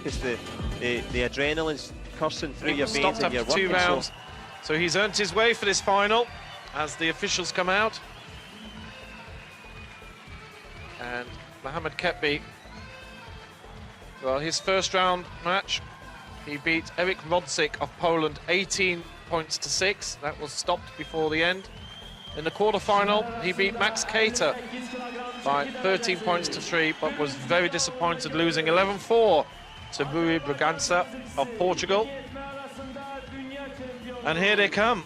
because the adrenaline's coursing through your veins stopped and you're after working. 2 rounds. So he's earned his way for this final as the officials come out. And Mohamed Ketbi, well, his first round match, he beat Erik Rodzik of Poland 18 points to 6. That was stopped before the end. In the quarterfinal, he beat Max Cater by 13 points to 3, but was very disappointed, losing 11-4 to Rui Bragança of Portugal. And here they come.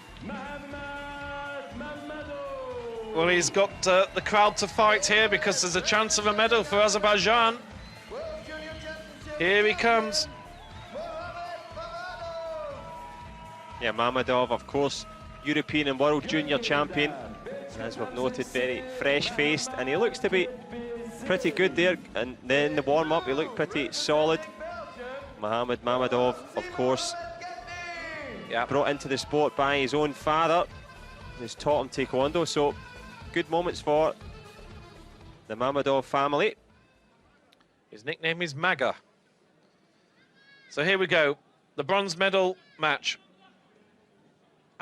Well, he's got the crowd to fight here because there's a chance of a medal for Azerbaijan. Here he comes. Yeah, Mammadov, of course, European and World Junior champion. As we've noted, very fresh-faced, and he looks to be pretty good there. And then the warm-up, he looked pretty solid. Mohamed Mammadov, of course, brought into the sport by his own father, who's taught him Taekwondo. So, good moments for the Mammadov family. His nickname is Maga. So here we go, the bronze medal match.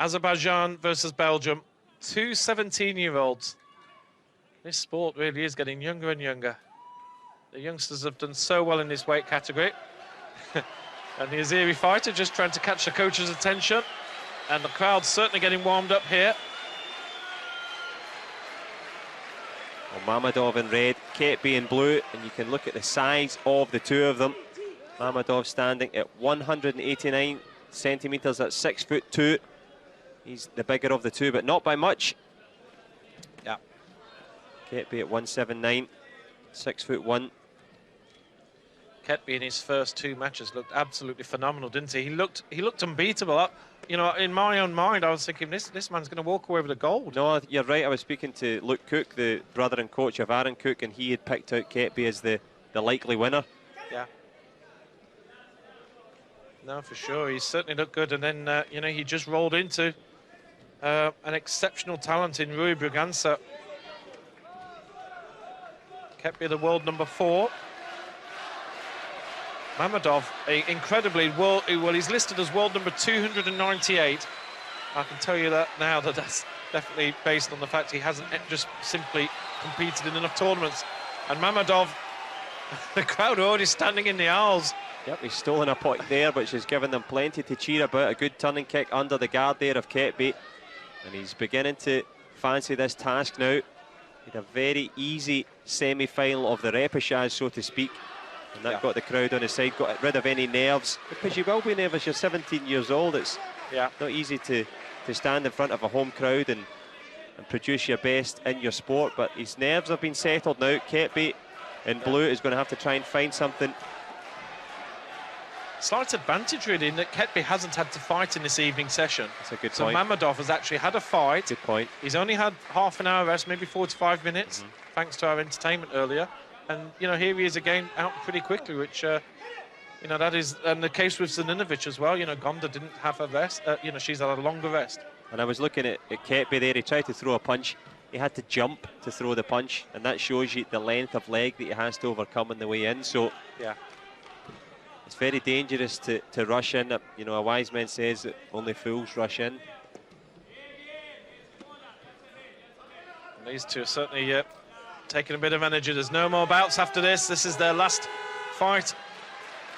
Azerbaijan versus Belgium, 2 17-year-olds. This sport really is getting younger and younger. The youngsters have done so well in this weight category. And the Azeri fighter just trying to catch the coach's attention. And the crowd's certainly getting warmed up here. Well, Mammadov in red, Ketbi in blue, and you can look at the size of the two of them. Mammadov standing at 189 centimetres, that's 6'2". He's the bigger of the two, but not by much. Yeah. Ketbi at 179, 6'1". Ketbi in his first 2 matches looked absolutely phenomenal, didn't he? He looked unbeatable. You know, in my own mind, I was thinking this man's going to walk away with the gold. No, you're right. I was speaking to Luke Cook, the brother and coach of Aaron Cook, and he had picked out Ketbi as the likely winner. Yeah. No, for sure. He certainly looked good, and then you know, he just rolled into an exceptional talent in Rui Bragança. Ketbi, the world number 4. Mammadov, incredibly, well, he's listed as world number 298. I can tell you that now, that's definitely based on the fact he hasn't just simply competed in enough tournaments. And Mammadov, the crowd are already standing in the aisles. Yep, he's stolen a point there, which has given them plenty to cheer about. A good turning kick under the guard there of Ketbi. And he's beginning to fancy this task now. He had a very easy semi-final of the repechage, so to speak. And that got the crowd on his side, got rid of any nerves. Because you will be nervous, you're 17 years old. It's not easy to stand in front of a home crowd and produce your best in your sport. But his nerves have been settled now. Ketbi in blue is going to have to try and find something. Slight advantage really in that Ketbi hasn't had to fight in this evening session. That's a good point. So Mammadov has actually had a fight. Good point. He's only had half an hour rest, maybe 45 minutes, thanks to our entertainment earlier. And, you know, here he is again out pretty quickly, which, you know, that is, and the case with Zaninovic as well. You know, Gonda didn't have a rest, you know, she's had a longer rest. And I was looking at Ketbi there, he tried to throw a punch. He had to jump to throw the punch, and that shows you the length of leg that he has to overcome on the way in. So, yeah, it's very dangerous to rush in. You know, a wise man says that only fools rush in. And these two are certainly taking a bit of energy. There's no more bouts after this. This is their last fight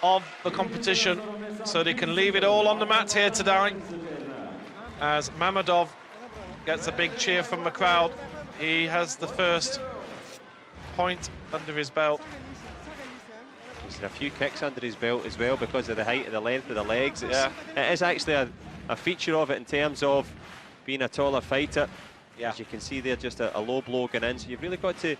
of the competition, so they can leave it all on the mat here today. As Mammadov gets a big cheer from the crowd. He has the first point under his belt. There's a few kicks under his belt as well because of the height and the length of the legs. It is actually a feature of it in terms of being a taller fighter. As you can see there, just a low blow going in. So you've really got to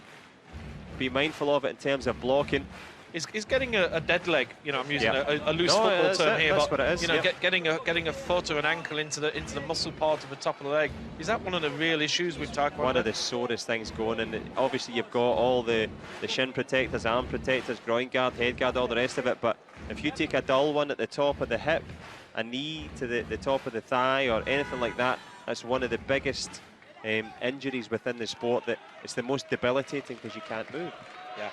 be mindful of it in terms of blocking. He's getting a dead leg. You know, I'm using a loose football term here, that's but what it is, you know, getting a foot or an ankle into the muscle part of the top of the leg. Is that one of the real issues with Taekwondo? One of the sorest things going, and obviously you've got all the shin protectors, arm protectors, groin guard, head guard, all the rest of it. But if you take a dull one at the top of the hip, a knee to the top of the thigh, or anything like that, that's one of the biggest injuries within the sport. That it's the most debilitating because you can't move. Yeah.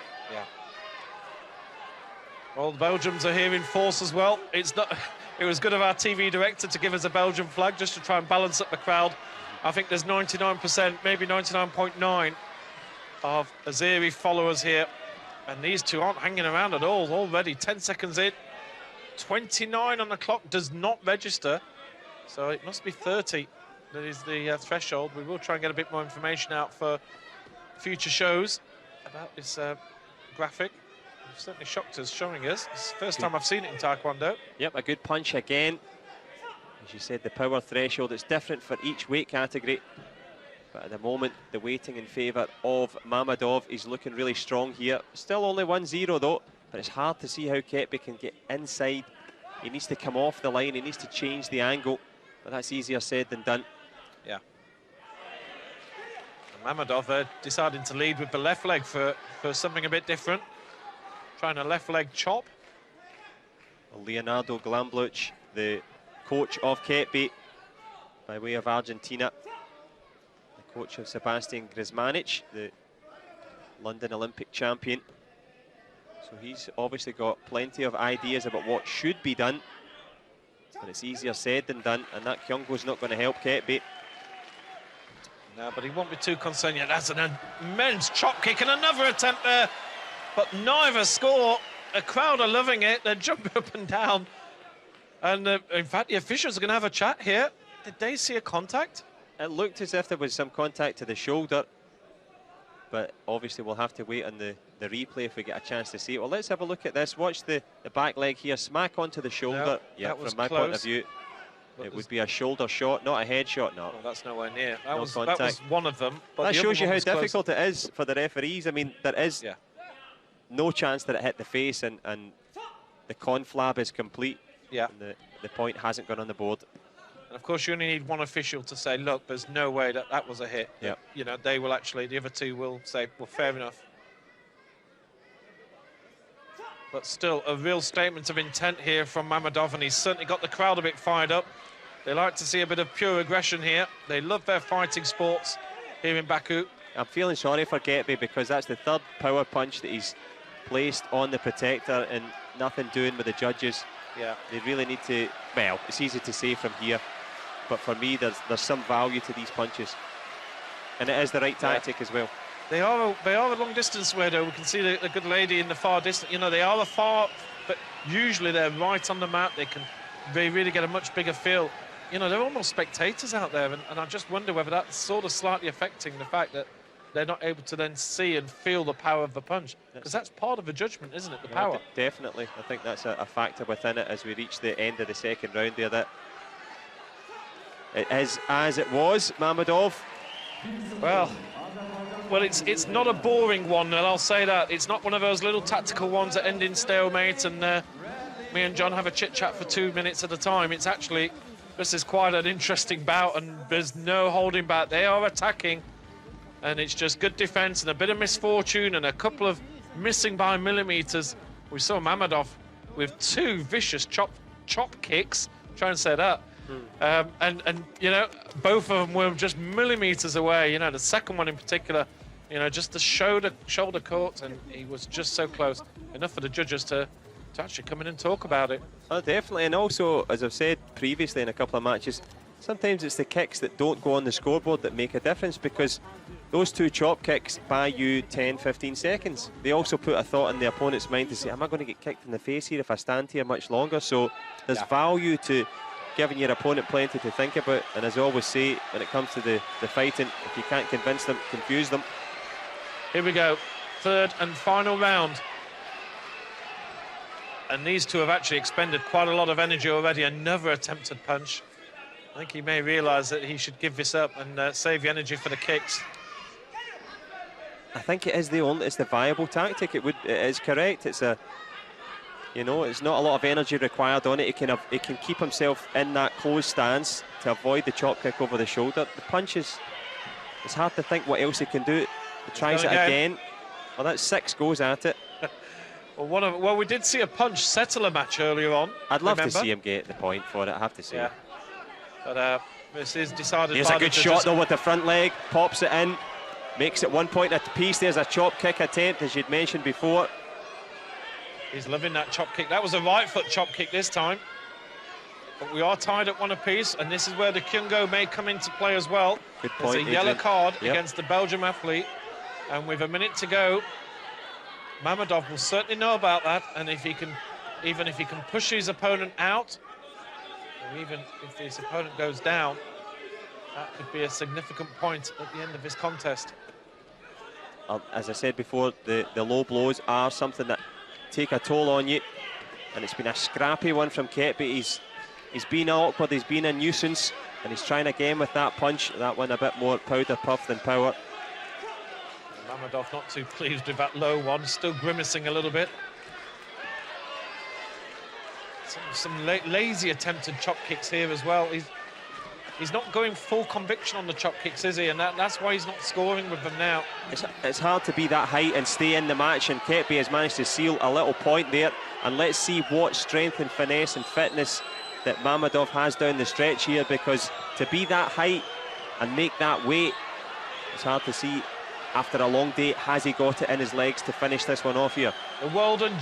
Well, the Belgians are here in force as well. It's not. It was good of our TV director to give us a Belgian flag just to try and balance up the crowd. I think there's 99%, maybe 99.9 of Azeri followers here. And these two aren't hanging around at all already. 10 seconds in. 29 on the clock does not register. So it must be 30. That is the threshold. We will try and get a bit more information out for future shows about this graphic. It's certainly shocked us, showing us. It's the first time I've seen it in Taekwondo. Yep, a good punch again. As you said, the power threshold, it's different for each weight category. But at the moment, the weighting in favour of Mammadov is looking really strong here. Still only 1-0 though, but it's hard to see how Ketbi can get inside. He needs to come off the line, he needs to change the angle, but that's easier said than done. Yeah. And Mammadov deciding to lead with the left leg for something a bit different. Trying a left leg chop. Leonardo Glambluch, the coach of Ketbi, by way of Argentina. The coach of Sebastian Grismanic, the London Olympic champion. So he's obviously got plenty of ideas about what should be done. But it's easier said than done, and that Kyungbo's not going to help Ketbi. No, but he won't be too concerned yet. That's an immense chop kick and another attempt there. But neither score. The crowd are loving it. They're jumping up and down. And in fact, the officials are going to have a chat here. Did they see a contact? It looked as if there was some contact to the shoulder. But obviously we'll have to wait on the replay if we get a chance to see it. Well, let's have a look at this. Watch the back leg here. Smack onto the shoulder. No, yeah, from my point of view, it would be a shoulder shot, not a head shot. No, well, that's nowhere near. That, no was, contact. that was one of them. But that the shows you how difficult close. it is for the referees. I mean, there is no chance that it hit the face, and the conflab is complete. Yeah. And the point hasn't gone on the board. And of course, you only need one official to say, look, there's no way that was a hit. Yeah. You know, they will actually, the other two will say, well, fair enough. But still, a real statement of intent here from Mammadov, and he's certainly got the crowd a bit fired up. They like to see a bit of pure aggression here. They love their fighting sports here in Baku. I'm feeling sorry for Ketbi because that's the third power punch that he's placed on the protector and nothing doing with the judges. Yeah. They really need to, well, it's easy to say from here, but for me, there's some value to these punches. And it is the right tactic as well. They are a long distance away, though. We can see the good lady in the far distance. You know, they are far, but usually they're right on the mat. They really get a much bigger feel. You know, they're almost spectators out there, and I just wonder whether that's sort of slightly affecting the fact that they're not able to then see and feel the power of the punch, because that's part of the judgment, isn't it, the power? Definitely. I think that's a factor within it as we reach the end of the second round there. That it is as it was, Mammadov. Well, it's not a boring one, and I'll say that. It's not one of those little tactical ones that end in stalemate and me and John have a chit-chat for 2 minutes at a time. It's actually, this is quite an interesting bout, and there's no holding back. They are attacking, and it's just good defence and a bit of misfortune and a couple of missing by millimetres. We saw Mammadov with 2 vicious chop kicks, try and say that. And you know, both of them were just millimetres away. You know, the second one in particular, you know, just the shoulder caught, and he was just so close. Enough for the judges to actually come in and talk about it. Oh, definitely. And also, as I've said previously in a couple of matches, sometimes it's the kicks that don't go on the scoreboard that make a difference, because those 2 chop kicks buy you 10-15 seconds. They also put a thought in the opponent's mind to say, am I going to get kicked in the face here if I stand here much longer? So there's value to giving your opponent plenty to think about. And as I always say, when it comes to the fighting, if you can't convince them, confuse them. Here we go, third and final round. And these two have actually expended quite a lot of energy already. Another attempted punch. I think he may realise that he should give this up and save the energy for the kicks. I think it's the viable tactic. It is correct. It's you know, it's not a lot of energy required on it. It can keep himself in that closed stance to avoid the chop kick over the shoulder. The punches, it's hard to think what else he can do. He tries it again. Well, that's 6 goes at it. Well, we did see a punch settle a match earlier on. I'd love to see him get the point for it, I have to say. Yeah. But this is decided. Here's a good shot though with the front leg, pops it in, makes it 1 point apiece. There's a chop kick attempt, as you'd mentioned before. He's loving that chop kick. That was a right foot chop kick this time. But we are tied at 1 apiece, and this is where the Kyungo may come into play as well. Good point, There's a yellow card Yep. against the Belgium athlete, and with a minute to go, Mammadov will certainly know about that, and if he can, even if he can push his opponent out, or even if his opponent goes down, that could be a significant point at the end of this contest. As I said before, the low blows are something that take a toll on you, and it's been a scrappy one from Ketbi. He's been awkward, he's been a nuisance, and he's trying again with that punch. That one a bit more powder puff than power. Mammadov not too pleased with that low one, still grimacing a little bit. Some lazy attempted chop kicks here as well. He's not going full conviction on the chop kicks, is he? And that's why he's not scoring with them now. It's hard to be that height and stay in the match, and Ketbi has managed to seal a little point there. And let's see what strength and finesse and fitness that Mammadov has down the stretch here, because to be that height and make that weight, it's hard to see after a long day. Has he got it in his legs to finish this one off here? The world and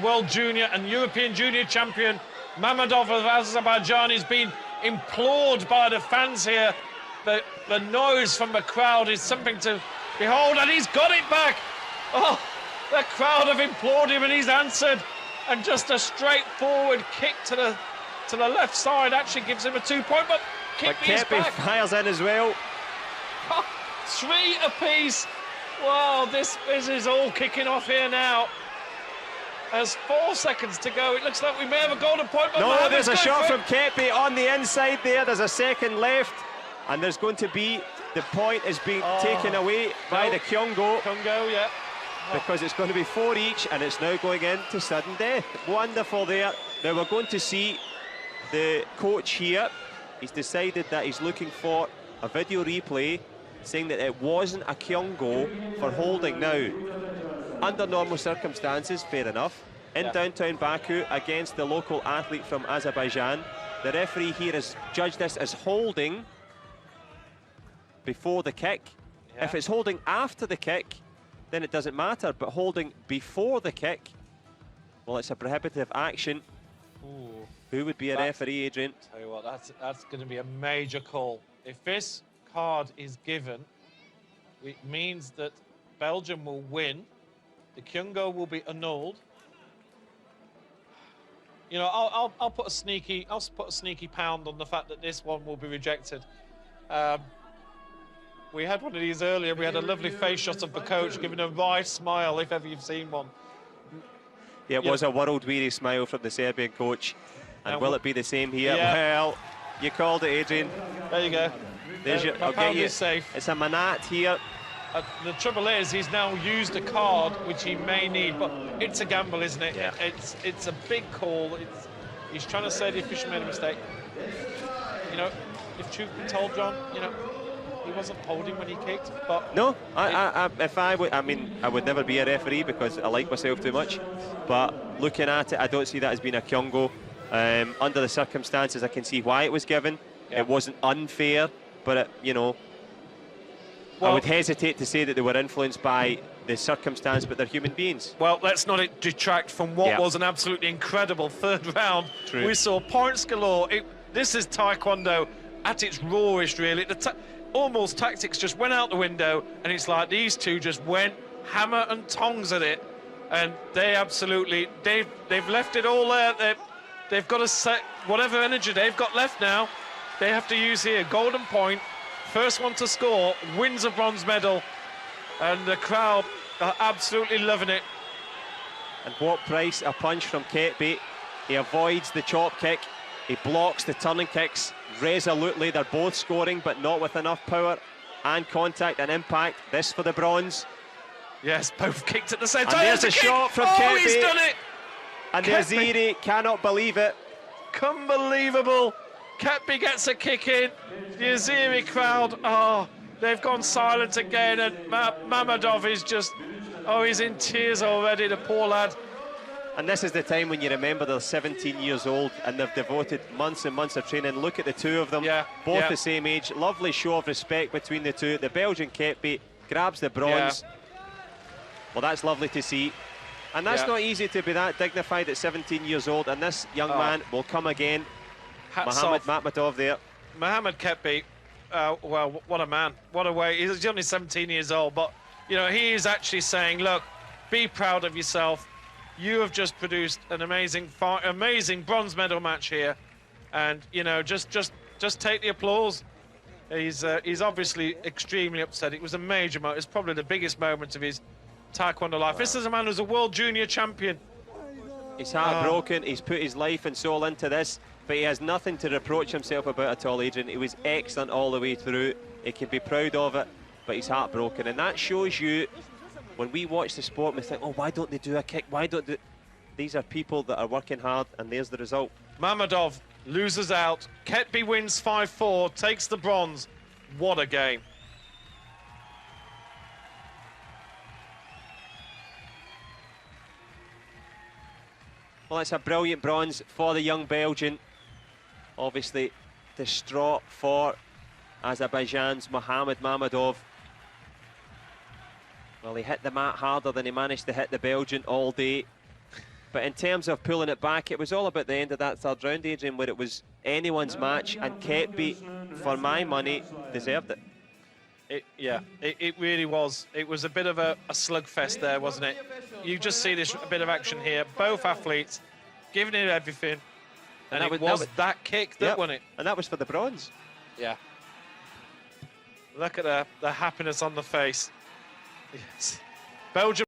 world junior and European junior champion Mammadov of Azerbaijan is being implored by the fans here. The noise from the crowd is something to behold, and he's got it back. Oh, the crowd have implored him, and he's answered. And just a straightforward kick to the left side actually gives him a 2-point, but Ketbi fires in as well. 3 apiece. Wow, this is all kicking off here now. There's 4 seconds to go. It looks like we may have a golden point. But no, there's a shot from Ketbi on the inside there. There's a second left, and there's going to be, the point is being taken away by the Kyungo. Kyungo, yeah. Because it's going to be 4 each, and it's now going into sudden death. Wonderful there. Now we're going to see the coach here. He's decided that he's looking for a video replay saying that it wasn't a Kyungo for holding. Now, under normal circumstances, fair enough. In downtown Baku against the local athlete from Azerbaijan, the referee here has judged this as holding before the kick. Yeah. If it's holding after the kick, then it doesn't matter, but holding before the kick, well, it's a prohibitive action. Ooh. Who would be a referee, Adrian? Tell you what, that's going to be a major call. If this card is given, it means that Belgium will win, the Kyungo will be annulled. You know, I'll put a sneaky pound on the fact that this one will be rejected. We had one of these earlier. We had a lovely face shot of the coach giving a wide smile, if ever you've seen one. Yeah, it was a world-weary smile from the Serbian coach. And will it be the same here? Yeah. Well, you called it, Adrian. There you go. There's your, my pound is safe. It's a manat here. The trouble is, he's now used a card which he may need, but it's a gamble, isn't it? Yeah. It's a big call. He's trying to say the official made a mistake. You know, if truth be told, John, you know, he wasn't holding when he kicked. But no, I would never be a referee because I like myself too much. But looking at it, I don't see that as being a Kyungo. Under the circumstances, I can see why it was given. Yeah. It wasn't unfair, but you know, well, I would hesitate to say that they were influenced by the circumstance, but they're human beings. Well, let's not detract from what was an absolutely incredible third round. True. We saw points galore. This is Taekwondo at its rawest, really. Almost tactics just went out the window, and it's like these two just went hammer and tongs at it, and they absolutely they've left it all there. They've got to set whatever energy they've got left now. They have to use here golden point. First one to score wins a bronze medal, and the crowd are absolutely loving it. And what price a punch from Ketbi. He avoids the chop kick. He blocks the turning kicks resolutely. They're both scoring, but not with enough power and contact and impact. This for the bronze. Yes, both kicked at the same time. And there's a shot from Ketbi. He's done it! And the Azeri cannot believe it. Unbelievable. Ketbi gets a kick in. The Azeri crowd, they've gone silent again, and Mammadov is just, he's in tears already, the poor lad. And this is the time when you remember they're 17 years old and they've devoted months and months of training. Look at the two of them, both the same age. Lovely show of respect between the two. The Belgian Ketbi grabs the bronze. Well, that's lovely to see. And that's not easy to be that dignified at 17 years old. And this young man will come again. Mohamed Mammadov there. Mohamed Ketbi, well, what a man. What a way. He's only 17 years old, but, you know, he is actually saying, look, be proud of yourself. You have just produced an amazing bronze medal match here. And, you know, just take the applause. He's obviously extremely upset. It was a major moment. It's probably the biggest moment of his Taekwondo life. This is a man who's a world junior champion. He's heartbroken. He's put his life and soul into this, but he has nothing to reproach himself about at all, Adrian. He was excellent all the way through. He can be proud of it, but he's heartbroken. And that shows you, when we watch the sport, we think, oh, why don't they do a kick? Why don't they? These are people that are working hard, and there's the result. Mammadov loses out. Ketbi wins 5-4, takes the bronze. What a game. Well, it's a brilliant bronze for the young Belgian. Obviously, distraught for Azerbaijan's Mohamed Mammadov. Well, he hit the mat harder than he managed to hit the Belgian all day. But in terms of pulling it back, it was all about the end of that third round, Adrian, where it was anyone's match, and Ketbi, for my money, deserved it. It really was. It was a bit of a slugfest there, wasn't it? You just see this a bit of action here. Both athletes giving it everything. And it was that kick that won it. And that was for the bronze. Yeah. Look at the happiness on the face. Yes. Belgium.